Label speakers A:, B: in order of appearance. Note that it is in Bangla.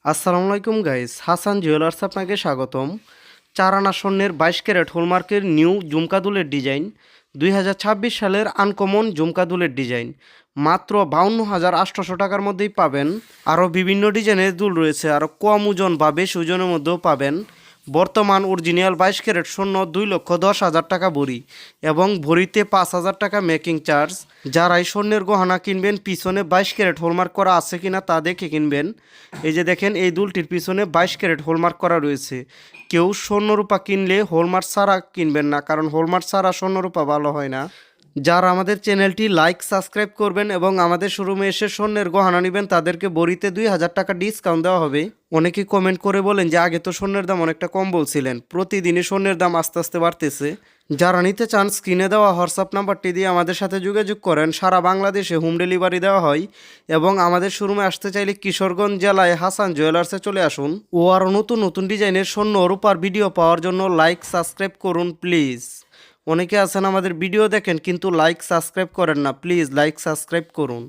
A: আসসালামু আলাইকুম গাইস, হাসান জুয়েলার্স আপনাকে স্বাগতম। 4 আনা স্বর্ণের 22 ক্যারেট হলমার্কের নিউ ঝুমকা দুলের ডিজাইন, 2026 সালের আনকমন ঝুমকা দুলের ডিজাইন মাত্র 52,800 টাকার মধ্যেই পাবেন। আরও বিভিন্ন ডিজাইনের দুল রয়েছে, আরও কম ওজন বা বেশি ওজনের মধ্যেও পাবেন। বর্তমান অরিজিনাল 22 ক্যারেট স্বর্ণ 2,10,000 টাকা ভরি এবং ভরিতে 5,000 টাকা মেকিং চার্জ। যারা এই স্বর্ণের গহনা কিনবেন পিছনে 22 ক্যারেট হলমার্ক করা আছে কিনা তা দেখে কিনবেন। এই যে দেখেন, এই দুলটির পিছনে 22 ক্যারেট হলমার্ক করা রয়েছে। কেউ স্বর্ণরূপা কিনলে হলমার্ক ছাড়া কিনবেন না, কারণ হলমার্ক ছাড়া স্বর্ণরূপা ভালো হয় না। যারা আমাদের চ্যানেলটি লাইক সাবস্ক্রাইব করবেন এবং আমাদের শোরুমে এসে স্বর্ণের গহনা নেবেন তাদেরকে ভরিতে 2,000 টাকা ডিসকাউন্ট দেওয়া হবে। অনেকেই কমেন্ট করে বলেন যে আগে তো স্বর্ণের দাম অনেকটা কম বলছিলেন, প্রতিদিনই স্বর্ণের দাম আস্তে আস্তে বাড়তেছে। যারা নিতে চান স্ক্রিনে দেওয়া হোয়াটসঅ্যাপ নাম্বারটি দিয়ে আমাদের সাথে যোগাযোগ করেন। সারা বাংলাদেশে হোম ডেলিভারি দেওয়া হয় এবং আমাদের শোরুমে আসতে চাইলে কিশোরগঞ্জ জেলায় হাসান জুয়েলার্সে চলে আসুন। ও আরও নতুন নতুন ডিজাইনের স্বর্ণ রূপার ভিডিও পাওয়ার জন্য লাইক সাবস্ক্রাইব করুন প্লিজ। অনেকে আছেন আমাদের ভিডিও দেখেন কিন্তু লাইক সাবস্ক্রাইব করেন না, প্লিজ লাইক সাবস্ক্রাইব করুন।